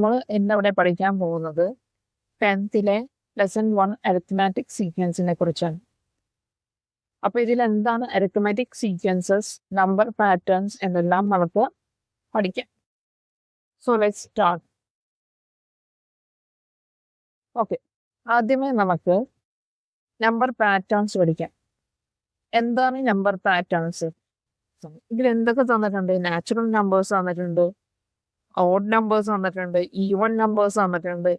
നമ്മൾ ഇന്നിവിടെ പഠിക്കാൻ പോകുന്നത് 10th ലെസൺ 1 അരിത്മാറ്റിക് സീക്വൻസിനെ കുറിച്ചാണ്. അപ്പോൾ ഇതിൽ എന്താണ് അരിത്മാറ്റിക് സീക്വൻസസ്, നമ്പർ പാറ്റേൺസ് എന്നെല്ലാം നമുക്ക് പഠിക്കാം. So let's start. ഓക്കെ, ആദ്യമേ നമുക്ക് നമ്പർ പാറ്റേൺസ് പഠിക്കാം. എന്താണ് നമ്പർ പാറ്റേൺസ്? ഇതിൽ എന്തൊക്കെ തന്നിട്ടുണ്ട്? നാച്ചുറൽ നമ്പേഴ്സ് തന്നിട്ടുണ്ട്, ഓഡ് നമ്പേഴ്സ് തന്നിട്ടുണ്ട്, ഈവൺ നമ്പേഴ്സ് തന്നിട്ടുണ്ട്,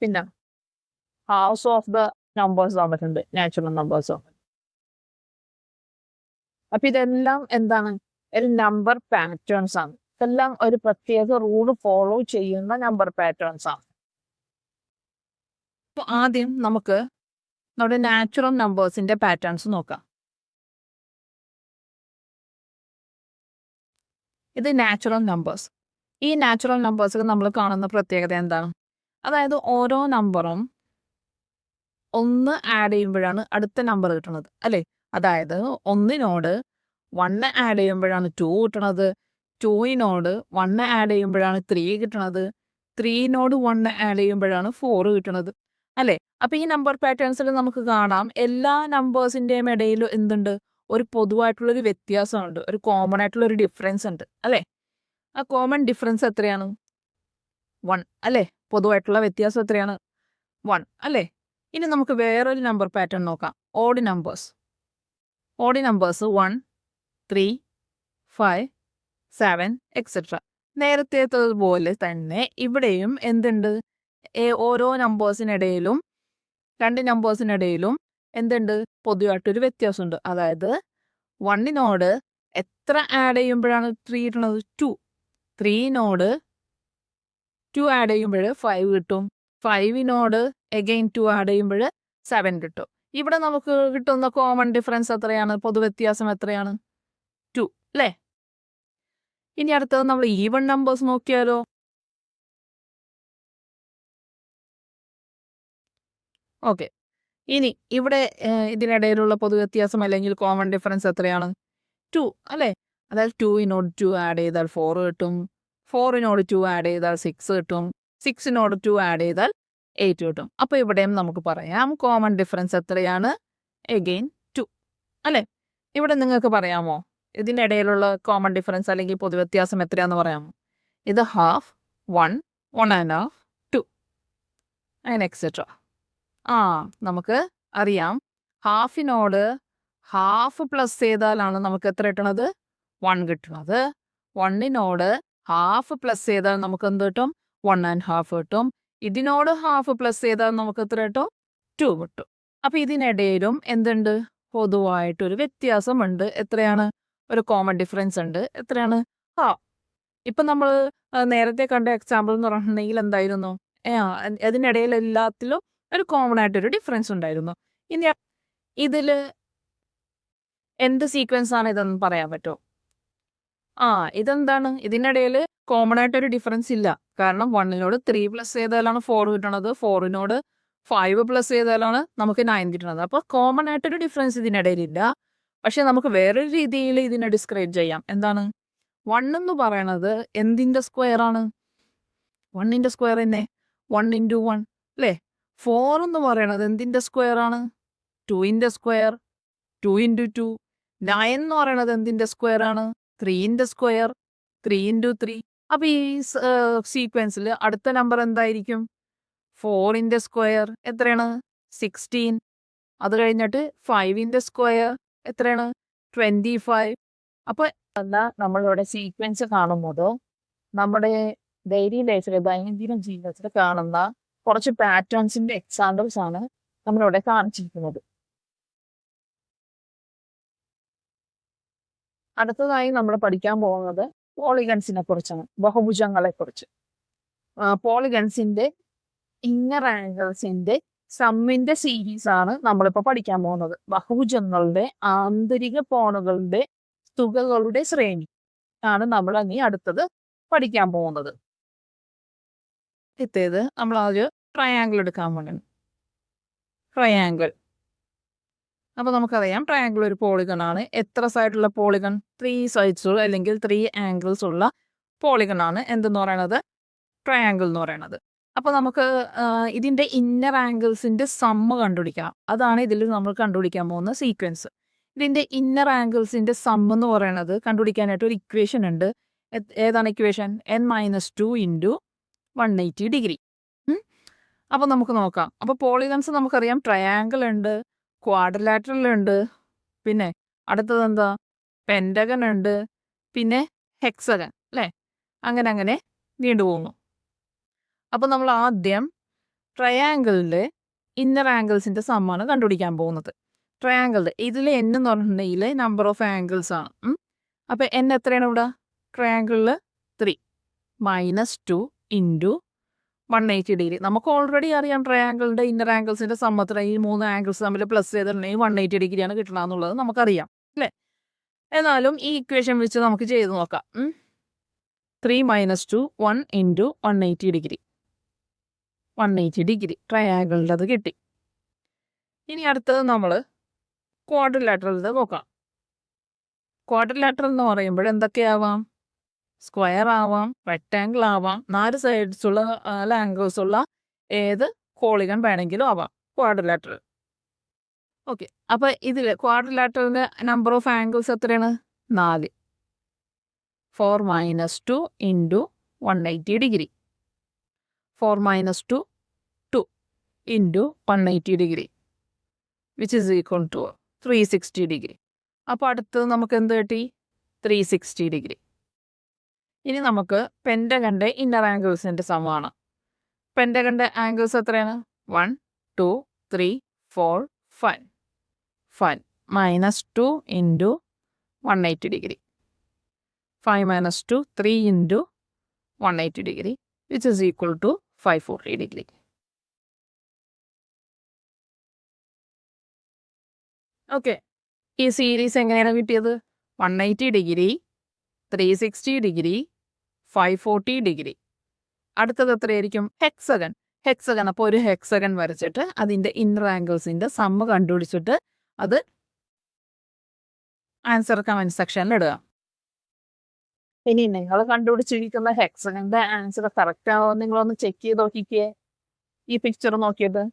പിന്നെ ഹാഫ്സ് ഓഫ് ദ നമ്പേഴ്സ് തന്നിട്ടുണ്ട്, നാച്ചുറൽ നമ്പേഴ്സ്. അപ്പൊ ഇതെല്ലാം എന്താണ്? ഒരു നമ്പർ പാറ്റേൺസ് ആണ്. ഇതെല്ലാം ഒരു പ്രത്യേക റൂൾ ഫോളോ ചെയ്യുന്ന നമ്പർ പാറ്റേൺസ് ആണ്. അപ്പൊ ആദ്യം നമുക്ക് നമ്മുടെ നാച്ചുറൽ നമ്പേഴ്സിന്റെ പാറ്റേൺസ് നോക്കാം. ഇത് നാച്ചുറൽ നമ്പേഴ്സ്. ഈ നാച്ചുറൽ നമ്പേഴ്സിൽ നമ്മൾ കാണുന്ന പ്രത്യേകത എന്താണ്? അതായത് ഓരോ നമ്പറും 1 ആഡ് ചെയ്യുമ്പോഴാണ് അടുത്ത നമ്പർ കിട്ടുന്നത്, അല്ലേ? അതായത് 1നോട് 1 ആഡ് ചെയ്യുമ്പോഴാണ് 2 കിട്ടണത്, 2നോട് 1 ആഡ് ചെയ്യുമ്പോഴാണ് 3 കിട്ടണത്, 3നോട് 1 ആഡ് ചെയ്യുമ്പോഴാണ് 4 കിട്ടണത്, അല്ലേ? അപ്പൊ ഈ നമ്പർ പാറ്റേൺസിൽ നമുക്ക് കാണാം എല്ലാ നമ്പേഴ്സിന്റെയും ഇടയിൽ എന്തുണ്ട്? ഒരു പൊതുവായിട്ടുള്ളൊരു വ്യത്യാസമുണ്ട്, ഒരു കോമൺ ആയിട്ടുള്ള ഒരു ഡിഫറൻസ് ഉണ്ട്, അല്ലേ? ആ കോമൺ ഡിഫറൻസ് എത്രയാണ്? 1, അല്ലേ? പൊതുവായിട്ടുള്ള വ്യത്യാസം എത്രയാണ്? 1, അല്ലേ? ഇനി നമുക്ക് വേറൊരു നമ്പർ പാറ്റേൺ നോക്കാം. Odd numbers. 1, 3, 5, 7 എക്സെട്ര. നേരത്തേതുപോലെ തന്നെ ഇവിടെയും എന്തുണ്ട്? ഓരോ നമ്പേഴ്സിനിടയിലും, 2 നമ്പേഴ്സിനിടയിലും എന്തുണ്ട്? പൊതുവായിട്ടൊരു വ്യത്യാസമുണ്ട്. അതായത് 1നോട് എത്ര ആഡ് ചെയ്യുമ്പോഴാണ് 3 കിട്ടുന്നത്? 2. 3നോട് 2 ആഡ് ചെയ്യുമ്പോൾ 5 കിട്ടും. 5നോട് അഗെയിൻ 2 ആഡ് ചെയ്യുമ്പോൾ 7 കിട്ടും. ഇവിടെ നമുക്ക് കിട്ടുന്ന കോമൺ ഡിഫറൻസ് എത്രയാണ്? പൊതുവ്യത്യാസം എത്രയാണ്? 2, അല്ലേ? ഇനി അടുത്തത് നമ്മൾ ഈവൺ നമ്പേഴ്സ് നോക്കിയാലോ? ഓക്കെ, ഇനി ഇവിടെ ഇതിനിടയിലുള്ള പൊതുവ്യത്യാസം അല്ലെങ്കിൽ കോമൺ ഡിഫറൻസ് എത്രയാണ്? 2, അല്ലേ? അതായത് 2നോട് 2 ആഡ് ചെയ്താൽ 4 കിട്ടും, 4നോട് 2 ആഡ് ചെയ്താൽ 6 കിട്ടും, 6നോട് 2 ആഡ് ചെയ്താൽ 8 കിട്ടും. അപ്പോൾ ഇവിടെയും നമുക്ക് പറയാം കോമൺ ഡിഫറൻസ് എത്രയാണ്? എഗെയിൻ 2, അല്ലേ? ഇവിടെ നിങ്ങൾക്ക് പറയാമോ ഇതിനിടയിലുള്ള കോമൺ ഡിഫറൻസ് അല്ലെങ്കിൽ പൊതുവ്യത്യാസം എത്രയാണെന്ന് പറയാമോ? ഇത് ഹാഫ്, 1, 1.5, 2 അങ്ങനെ എക്സെട്ര. നമുക്ക് അറിയാം ഹാഫിനോട് ഹാഫ് പ്ലസ് ചെയ്താലാണ് നമുക്ക് എത്ര കിട്ടണത്? 1 കിട്ടുന്നത്. 1നോട് ഹാഫ് പ്ലസ് ചെയ്താൽ നമുക്ക് എന്ത് കിട്ടും? 1.5 കിട്ടും. ഇതിനോട് ഹാഫ് പ്ലസ് ചെയ്താൽ നമുക്ക് എത്ര കിട്ടും? 2 കിട്ടും. അപ്പൊ ഇതിനിടയിലും എന്തുണ്ട്? പൊതുവായിട്ടൊരു വ്യത്യാസമുണ്ട്. എത്രയാണ്? ഒരു കോമൺ ഡിഫറൻസ് ഉണ്ട്. എത്രയാണ്? ഇപ്പൊ നമ്മൾ നേരത്തെ കണ്ട എക്സാമ്പിൾ എന്ന് പറഞ്ഞിട്ടുണ്ടെങ്കിൽ എന്തായിരുന്നു? അതിനിടയിൽ എല്ലാത്തിലും ഒരു കോമൺ ആയിട്ടൊരു ഡിഫറൻസ് ഉണ്ടായിരുന്നു. ഇനി ഇതില് എന്ത് സീക്വൻസ് ആണ് ഇതെന്ന് പറയാൻ പറ്റുമോ? ഇതെന്താണ്? ഇതിനിടയിൽ കോമൺ ആയിട്ടൊരു ഡിഫറൻസ് ഇല്ല. കാരണം 1നോട് 3 പ്ലസ് ചെയ്താലാണ് 4 കിട്ടണത്, 4നോട് 5 പ്ലസ് ചെയ്താലാണ് നമുക്ക് 9 കിട്ടണത്. അപ്പോൾ കോമൺ ആയിട്ടൊരു ഡിഫറൻസ് ഇതിനിടയിലില്ല. പക്ഷെ നമുക്ക് വേറൊരു രീതിയിൽ ഇതിനെ ഡിസ്ക്രൈബ് ചെയ്യാം. എന്താണ്? 1 എന്ന് പറയണത് എന്തിന്റെ സ്ക്വയർ ആണ്? 1ന്റെ സ്ക്വയർ തന്നെ 1 × 1, അല്ലേ? 4 എന്ന് പറയണത് എന്തിന്റെ സ്ക്വയർ ആണ്? 2ന്റെ സ്ക്വയർ, 2 × 2. 9 എന്ന് പറയണത് എന്തിന്റെ സ്ക്വയർ ആണ്? 3ന്റെ സ്ക്വയർ, 3 × 3. അപ്പൊ ഈ സീക്വൻസിൽ അടുത്ത നമ്പർ എന്തായിരിക്കും? 4ന്റെ സ്ക്വയർ എത്രയാണ്? 16. അത് കഴിഞ്ഞിട്ട് 5ന്റെ സ്ക്വയർ എത്രയാണ്? 25. അപ്പൊ എന്താ നമ്മളിവിടെ സീക്വൻസ് കാണുമ്പോൾ നമ്മുടെ ഡെയിലി ലൈഫിൽ, ദൈനംദിന ജീവിതത്തിൽ കാണുന്ന കുറച്ച് പാറ്റേൺസിന്റെ എക്സാമ്പിൾസ് ആണ് നമ്മളിവിടെ കാണിച്ചിരിക്കുന്നത്. അടുത്തതായി നമ്മൾ പഠിക്കാൻ പോകുന്നത് പോളിഗൺസിനെ കുറിച്ചാണ്, ബഹുഭുജങ്ങളെ കുറിച്ച്. പോളിഗൺസിന്റെ ഇന്നർ ആംഗിൾസിന്റെ സമ്മിന്റെ സീരീസ് ആണ് നമ്മളിപ്പോൾ പഠിക്കാൻ പോകുന്നത്. ബഹുഭുജങ്ങളുടെ ആന്തരിക കോണുകളുടെ തുകകളുടെ ശ്രേണി ആണ് നമ്മൾ ഇനി അടുത്തത് പഠിക്കാൻ പോകുന്നത്. ഇത്തേത് നമ്മൾ ആദ്യം ട്രയാങ്കിൾ എടുക്കാൻ പോകുന്നത്. ട്രയാങ്കിൾ. അപ്പോൾ നമുക്കറിയാം ട്രയാങ്കിൾ ഒരു പോളിഗൺ ആണ്. എത്ര സൈഡുള്ള പോളിഗൺ? 3 സൈഡ്സ് അല്ലെങ്കിൽ 3 ആംഗിൾസ് ഉള്ള പോളിഗൺ ആണ് എന്തെന്ന് പറയുന്നത് ട്രയാങ്കിൾ എന്ന് പറയുന്നത്. അപ്പോൾ നമുക്ക് ഇതിൻ്റെ ഇന്നർ ആംഗിൾസിൻ്റെ സമ്മ് കണ്ടുപിടിക്കാം. അതാണ് ഇതിൽ നമ്മൾ കണ്ടുപിടിക്കാൻ പോകുന്ന സീക്വൻസ്. ഇതിൻ്റെ ഇന്നർ ആംഗിൾസിൻ്റെ സമ്മ് എന്ന് പറയുന്നത് കണ്ടുപിടിക്കാനായിട്ട് ഒരു ഇക്വേഷൻ ഉണ്ട്. ഏതാണ് ഇക്വേഷൻ? n-2 into 180 degree. അപ്പോൾ നമുക്ക് നോക്കാം. അപ്പോൾ പോളിഗൺസ് നമുക്കറിയാം, ട്രയാങ്കിൾ ഉണ്ട്, ക്വാഡ്രിലാറ്ററൽ ഉണ്ട്, പിന്നെ അടുത്തത് എന്താ, പെൻറ്റഗൺ ഉണ്ട്, പിന്നെ ഹെക്സഗൺ, അല്ലേ? അങ്ങനെ അങ്ങനെ നീണ്ടുപോകുന്നു. അപ്പോൾ നമ്മൾ ആദ്യം ട്രയാങ്കിളിൻ്റെ ഇന്നർ ആംഗിൾസിൻ്റെ സമ്മാണ് കണ്ടുപിടിക്കാൻ പോകുന്നത്. ട്രയാങ്കിളിൻ്റെ ഇതിൽ n എന്ന് പറഞ്ഞിട്ടുണ്ടെങ്കിൽ നമ്പർ ഓഫ് ആംഗിൾസ് ആണ്. അപ്പോൾ n എത്രയാണ് ഇവിടെ? ട്രയാങ്കിളിൽ 3 -2 ഇൻറ്റു 180 ഡിഗ്രി. നമുക്ക് ഓൾറെഡി അറിയാം ട്രയാങ്കിളിൻ്റെ ഇന്നർ ആംഗിൾസിൻ്റെ സമ്മത്ര ഈ 3 ആംഗിൾസ് തമ്മിൽ പ്ലസ് ചെയ്തിട്ടുണ്ടെങ്കിൽ 180 ഡിഗ്രിയാണ് കിട്ടണമെന്നുള്ളത് നമുക്കറിയാം, അല്ലേ? എന്നാലും ഈ ഇക്വേഷൻ വെച്ച് നമുക്ക് ചെയ്ത് നോക്കാം. 3 - 2 1 ഇൻറ്റു 180 ഡിഗ്രി. 180 ഡിഗ്രി ട്രയാങ്കിളിൻ്റെ അത് കിട്ടി. ഇനി അടുത്തത് നമ്മൾ ക്വാഡ്രിലാറ്ററലിൻ്റെ നോക്കാം. ക്വാഡ്രിലാറ്ററൽ എന്ന് പറയുമ്പോൾ എന്തൊക്കെയാവാം? സ്ക്വയർ ആവാം, റെക്റ്റാങ്കിൾ ആവാം, 4 സൈഡ്സുള്ള ആംഗിൾസ് ഉള്ള ഏത് പോളിഗൺ വേണമെങ്കിലും ആവാം ക്വാഡ്രിലാറ്ററൽ. ഓക്കെ, അപ്പോൾ ഇതിൽ ക്വാഡ്രിലാറ്ററലിൻ്റെ നമ്പർ ഓഫ് ആംഗിൾസ് എത്രയാണ്? 4. 4 - 2 into 180 degree. 4 - 2 2 into 180 degree which is equal to 360 degree. അപ്പോൾ അടുത്തത് നമുക്ക് എന്ത് കിട്ടി? 360 ഡിഗ്രി. ഇനി നമുക്ക് പെൻറ്റഗണിൻ്റെ ഇന്നർ ആംഗിൾസിൻ്റെ സമമാണ്. പെൻറ്റഗണിൻ്റെ ആംഗിൾസ് എത്രയാണ്? 1 2 3 4 5. 5 - 2 into 180 degree. 5 - 2 3 into 180 degree which is equal to 540 degree. Okay, ഈ സീരീസ് എങ്ങനെയാണ് കിട്ടിയത്? 180 ഡിഗ്രി, 360 ഡിഗ്രി, 540 ഡിഗ്രി. അടുത്തത് എത്രയായിരിക്കും? ഹെക്സഗൺ. ഹെക്സഗൺ. അപ്പോൾ ഒരു ഹെക്സഗൺ വരച്ചിട്ട് അതിൻ്റെ ഇന്നർ ആംഗിൾസിൻ്റെ സമ്മ് കണ്ടുപിടിച്ചിട്ട് അത് ആൻസർ കമൻറ്റ് സെക്ഷനിൽ ഇടുക. ഇനി നിങ്ങൾ കണ്ടുപിടിച്ചിരിക്കുന്ന ഹെക്സഗണിൻ്റെ ആൻസർ കറക്റ്റ് ആവോ നിങ്ങളൊന്ന് ചെക്ക് ചെയ്ത് നോക്കിക്കേ, ഈ പിക്ചർ നോക്കിയിട്ട്.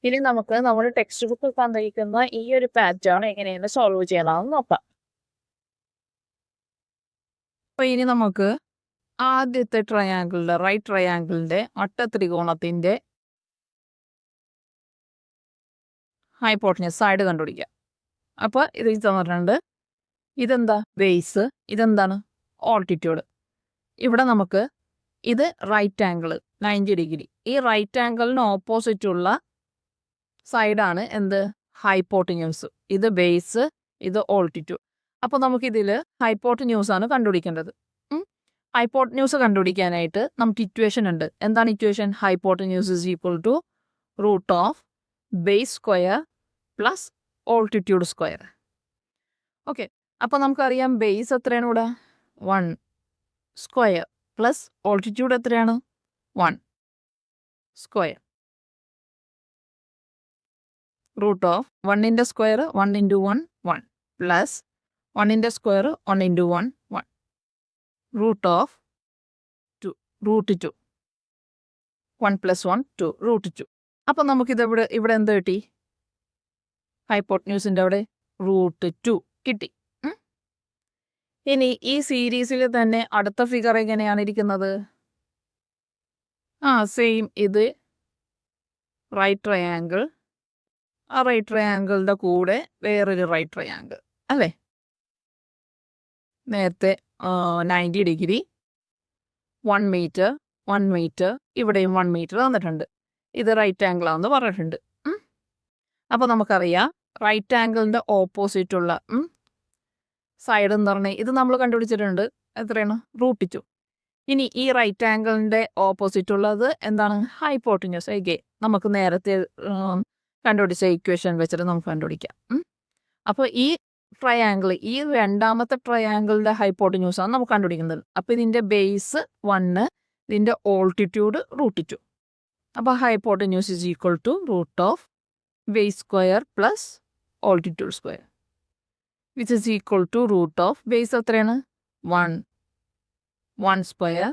ഇനി നമുക്ക് നമ്മുടെ ടെക്സ്റ്റ് ബുക്കിൽ തന്നിരിക്കുന്ന ഈ ഒരു പാറ്റേൺ എങ്ങനെയാണ് സോൾവ് ചെയ്യണമെന്ന് നോക്കാം. അപ്പോൾ ഇനി നമുക്ക് ആദ്യത്തെ ട്രയാങ്കിളിൻ്റെ റൈറ്റ് ട്രയാങ്കിളിൻ്റെ അട്ടത്രികോണത്തിൻ്റെ ഹൈപ്പോട്ടനസ് സൈഡ് കണ്ടുപിടിക്കാം. അപ്പോൾ ഇത് തന്നിട്ടുണ്ട്. ഇതെന്താ? ബേസ്. ഇതെന്താണ്? ഓൾട്ടിറ്റ്യൂഡ്. ഇവിടെ നമുക്ക് ഇത് റൈറ്റ് ആംഗിൾ 90 ഡിഗ്രി. ഈ റൈറ്റ് ആംഗിളിന് ഓപ്പോസിറ്റുള്ള സൈഡാണ് എന്ത്? ഹൈപ്പോട്ടന്യൂസ്. ഇത് ബേസ്, ഇത് ഓൾട്ടിറ്റ്യൂഡ്. അപ്പോൾ നമുക്കിതിൽ ഹൈപ്പോട്ടന്യൂസ് ആണ് കണ്ടുപിടിക്കേണ്ടത്. ഹൈപ്പോട്ടന്യൂസ് കണ്ടുപിടിക്കാനായിട്ട് നമുക്ക് ഇക്വേഷൻ ഉണ്ട്. എന്താണ് equation? Hypotenuse is equal to root of base square plus altitude square. Okay, അപ്പോൾ നമുക്കറിയാം ബേസ് എത്രയാണ് ഇവിടെ? 1 സ്ക്വയർ പ്ലസ് ഓൾട്ടിറ്റ്യൂഡ് എത്രയാണ്? 1 സ്ക്വയർ. റൂട്ട് ഓഫ് 1ൻ്റെ സ്ക്വയർ 1 ഇൻറ്റു 1 1 പ്ലസ് 1ൻ്റെ square 1 into 1 1 root of 2 root 2 1 + 1 2 root 2. അപ്പോൾ നമുക്കിത് ഇവിടെ എന്ത് കിട്ടി? ഹൈപ്പോട്ടന്യൂസിൻ്റെ അവിടെ റൂട്ട് 2 കിട്ടി. ഇനി ഈ സീരീസിൽ തന്നെ അടുത്ത ഫിഗർ എങ്ങനെയാണ് ഇരിക്കുന്നത്? സെയിം. ഇത് റൈറ്റ് ട്രയാങ്കിൾ, ആ റൈറ്റ് ട്രയാങ്കിളിൻ്റെ കൂടെ വേറൊരു റൈറ്റ് ട്രയാങ്കിൾ, അല്ലേ? നേരത്തെ 90 ഡിഗ്രി, 1 മീറ്റർ 1 മീറ്റർ, ഇവിടെയും 1 മീറ്റർ തന്നിട്ടുണ്ട്. ഇത് റൈറ്റ് ആംഗിളാണെന്ന് പറഞ്ഞിട്ടുണ്ട്. അപ്പോൾ നമുക്കറിയാം റൈറ്റ് ആംഗിളിൻ്റെ ഓപ്പോസിറ്റുള്ള സൈഡ് എന്ന് പറഞ്ഞാൽ ഇത് നമ്മൾ കണ്ടുപിടിച്ചിട്ടുണ്ട്. എത്രയാണ്? റൂട്ട് 2. ഇനി ഈ റൈറ്റ് ആംഗിളിൻ്റെ ഓപ്പോസിറ്റുള്ളത് എന്താണ്? ഹൈപ്പോട്ടന്യൂസ്. നമുക്ക് നേരത്തെ കണ്ടുപിടിച്ച ഇക്വേഷൻ വെച്ചിട്ട് നമുക്ക് കണ്ടുപിടിക്കാം. അപ്പോൾ ഈ ട്രയാങ്കിൾ, ഈ രണ്ടാമത്തെ ട്രയാങ്കിളിൻ്റെ ഹൈപ്പോട്ടന്യൂസാണ് നമുക്ക് കണ്ടുപിടിക്കുന്നത്. അപ്പോൾ ഇതിൻ്റെ ബേസ് 1, ഇതിൻ്റെ ഓൾട്ടിറ്റ്യൂഡ് റൂട്ട് 2. അപ്പോൾ hypotenuse is equal to root of base square plus altitude square which is equal to root of base എത്രയാണ്? 1 1 സ്ക്വയർ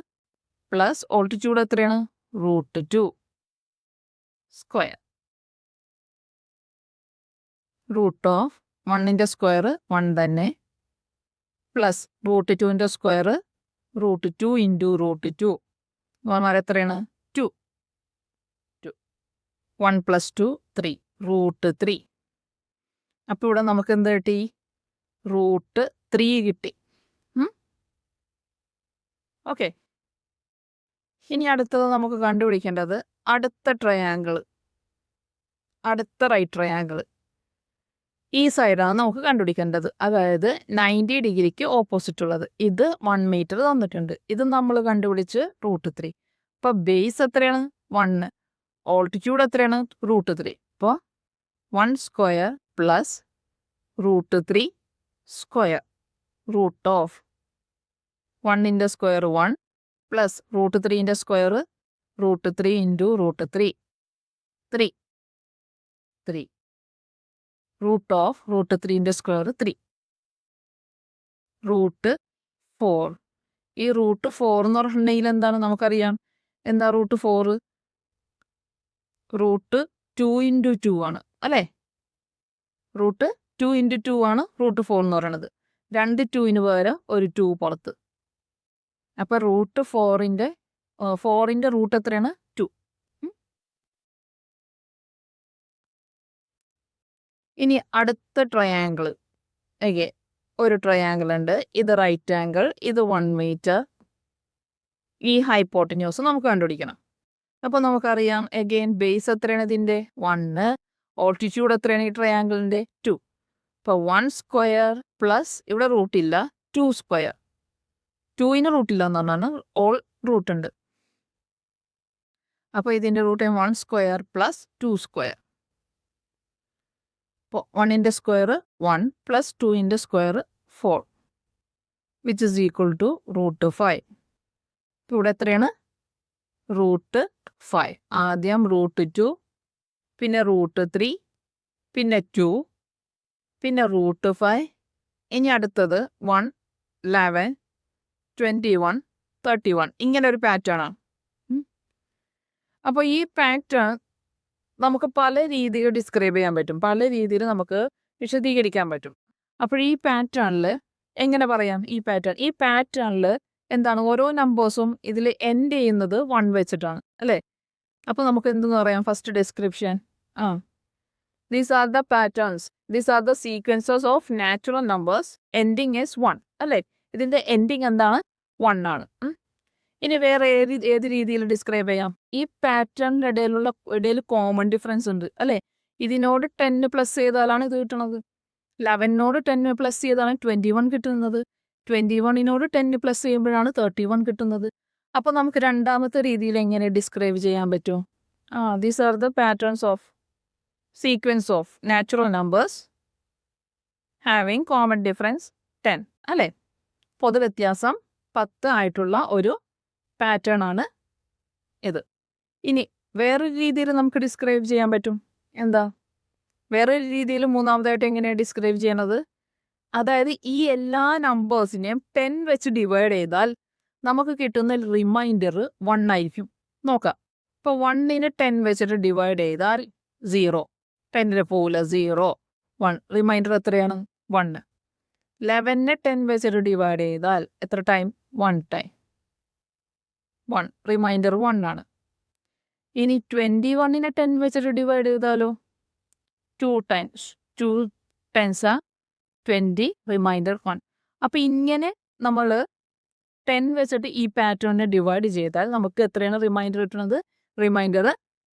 പ്ലസ് ഓൾട്ടിറ്റ്യൂഡ് എത്രയാണ് √2 സ്ക്വയർ. റൂട്ട് ഓഫ് 1ന്റെ സ്ക്വയർ 1 തന്നെ പ്ലസ് √2ന്റെ സ്ക്വയർ √2 ഇൻറ്റു √2 പറഞ്ഞാൽ എത്രയാണ് 2. 1 + 2 3 √3. അപ്പോൾ ഇവിടെ നമുക്ക് എന്ത് കിട്ടി √3 കിട്ടി. ഓക്കെ. ഇനി അടുത്തത് നമുക്ക് കണ്ടുപിടിക്കേണ്ടത് അടുത്ത ട്രയാങ്കിൾ, അടുത്ത റൈറ്റ് ട്രയാങ്കിൾ ഈ സൈഡാണ് നമുക്ക് കണ്ടുപിടിക്കേണ്ടത്. അതായത് 90 ഡിഗ്രിക്ക് ഓപ്പോസിറ്റ് ഉള്ളത്. ഇത് 1 മീറ്റർ തന്നിട്ടുണ്ട്. ഇത് നമ്മൾ കണ്ടുപിടിച്ച് √3. അപ്പോൾ ബേസ് എത്രയാണ് 1, ഓൾട്ടിറ്റ്യൂഡ് എത്രയാണ് √3. അപ്പോൾ 1 square plus √3 square root of 1ന്റെ സ്ക്വയർ 1 പ്ലസ് √3ന്റെ സ്ക്വയർ √3 ഇൻറ്റു √3 3 റൂട്ട് ഓഫ് √3ന്റെ സ്ക്വയർ 3 √4. ഈ √4 എന്ന് പറഞ്ഞിട്ടുണ്ടെങ്കിൽ എന്താണ് നമുക്കറിയാം. എന്താ √4 √2 ഇൻറ്റു 2 ആണ് അല്ലേ. √2 ഇൻറ്റു 2 ആണ് √4 എന്ന് പറയുന്നത്. 2 2ന് പകരം ഒരു 2 പുറത്ത്. അപ്പോൾ √4ന്റെ റൂട്ട് എത്രയാണ് 2. ഇനി അടുത്ത ട്രയാങ്കിൾ ഒരു ട്രയാങ്കിൾ ഉണ്ട്. ഇത് റൈറ്റ് ആംഗിൾ, ഇത് 1 മീറ്റർ. ഈ ഹൈപ്പോട്ടന്യൂസ് നമുക്ക് കണ്ടുപിടിക്കണം. അപ്പോൾ നമുക്കറിയാം ബേസ് എത്രയാണ് ഇതിൻ്റെ 1, ഓൾട്ടിറ്റ്യൂഡ് എത്രയാണ് ഈ ട്രയാങ്കിളിൻ്റെ 2. അപ്പോൾ 1 സ്ക്വയർ പ്ലസ് ഇവിടെ റൂട്ടില്ല 2 സ്ക്വയർ. 2ന് റൂട്ടില്ല എന്ന് പറഞ്ഞാൽ ഓൾ റൂട്ട് ഉണ്ട്. അപ്പോൾ ഇതിൻ്റെ റൂട്ട് 1 സ്ക്വയർ പ്ലസ് 2 സ്ക്വയർ. അപ്പോൾ 1ന്റെ സ്ക്വയർ 1 പ്ലസ് 2ന്റെ square 4 which is equal to √5. ഇപ്പോൾ ഇവിടെ എത്രയാണ് √5. ആദ്യം √2, പിന്നെ √3, പിന്നെ 2, പിന്നെ √5. ഇനി അടുത്തത് 1 11 21 31. ഇങ്ങനെ ഒരു പാറ്റേൺ ആണ്. അപ്പോൾ ഈ പാറ്റേൺ നമുക്ക് പല രീതിയിൽ ഡിസ്ക്രൈബ് ചെയ്യാൻ പറ്റും, പല രീതിയിൽ നമുക്ക് വിശദീകരിക്കാൻ പറ്റും. അപ്പോൾ ഈ പാറ്റേണിൽ എങ്ങനെ പറയാം, ഈ പാറ്റേണിൽ എന്താണ് ഓരോ നമ്പേഴ്സും ഇതിൽ എൻഡ് ചെയ്യുന്നത് 1 വെച്ചിട്ടാണ് അല്ലേ. അപ്പോൾ നമുക്ക് എന്തെന്ന് പറയാം first description. These are the patterns, these are the sequences of natural numbers ending is 1 അല്ലേ. ഇതിൻ്റെ എൻഡിങ് എന്താണ് 1 ആണ്. ഇനി വേറെ ഏത് രീതിയിൽ ഡിസ്ക്രൈബ് ചെയ്യാം. ഈ പാറ്റേണിൻ്റെ ഇടയിൽ കോമൺ ഡിഫറൻസ് ഉണ്ട് അല്ലേ. ഇതിനോട് 10 പ്ലസ് ചെയ്താലാണ് ഇത് കിട്ടുന്നത്. 11നോട് 10 പ്ലസ് ചെയ്താണ് 21 കിട്ടുന്നത്. 21നോട് 10 പ്ലസ് ചെയ്യുമ്പോഴാണ് 31 കിട്ടുന്നത്. അപ്പോൾ നമുക്ക് രണ്ടാമത്തെ രീതിയിൽ എങ്ങനെ ഡിസ്ക്രൈബ് ചെയ്യാൻ പറ്റും. These are the patterns of sequence of natural numbers having common difference 10 അല്ലേ. പൊതുവ്യത്യാസം 10 ആയിട്ടുള്ള ഒരു പാറ്റേൺ ആണ് ഇത്. ഇനി വേറൊരു രീതിയിൽ നമുക്ക് ഡിസ്ക്രൈബ് ചെയ്യാൻ പറ്റും. എന്താ വേറൊരു രീതിയിൽ മൂന്നാമതായിട്ട് എങ്ങനെയാണ് ഡിസ്ക്രൈബ് ചെയ്യണത്. അതായത് ഈ എല്ലാ നമ്പേഴ്സിനെയും 10 വെച്ച് ഡിവൈഡ് ചെയ്താൽ നമുക്ക് കിട്ടുന്ന റിമൈൻഡർ 1 ആയിരിക്കും. നോക്കാം. ഇപ്പോൾ 1നെ 10 വെച്ചിട്ട് ഡിവൈഡ് ചെയ്താൽ 0, 10ന് പോകില്ല 0 1. റിമൈൻഡർ എത്രയാണ് 1. 11നെ 10 വെച്ചിട്ട് ഡിവൈഡ് ചെയ്താൽ എത്ര ടൈം 1 ടൈം 1. റിമൈൻഡർ 1 ആണ്. ഇനി 21നെ 10 വെച്ചിട്ട് ഡിവൈഡ് ചെയ്താലോ 2 ടൈംസ് 2 10s 20 റിമൈൻഡർ 1. അപ്പോൾ ഇങ്ങനെ നമ്മൾ 10 വെച്ചിട്ട് ഈ പാറ്റേണിനെ ഡിവൈഡ് ചെയ്താൽ നമുക്ക് എത്രയാണ് റിമൈൻഡർ കിട്ടുന്നത്. റിമൈൻഡർ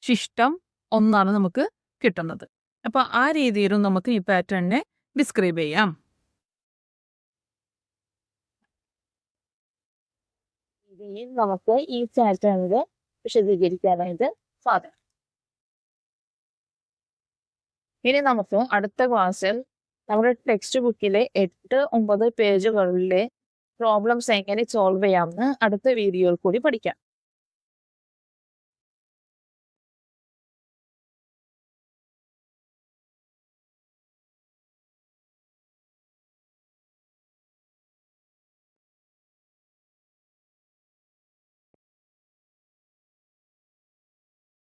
ശിഷ്ടം 1 നമുക്ക് കിട്ടുന്നത്. അപ്പോൾ ആ രീതിയിലും നമുക്ക് ഈ പാറ്റേണിനെ ഡിസ്ക്രൈബ് ചെയ്യാം. നമുക്ക് ഈ പാറ്റേണിനെ വിശദീകരിക്കാനായിട്ട് സാധിക്കും. ഇനി നമുക്ക് അടുത്ത ക്ലാസ്സിൽ നമ്മുടെ ടെക്സ്റ്റ് ബുക്കിലെ 8-9 പേജുകളിലെ പ്രോബ്ലംസ് എങ്ങനെ സോൾവ് ചെയ്യാമെന്ന് അടുത്ത വീഡിയോയിൽ കൂടി പഠിക്കാം.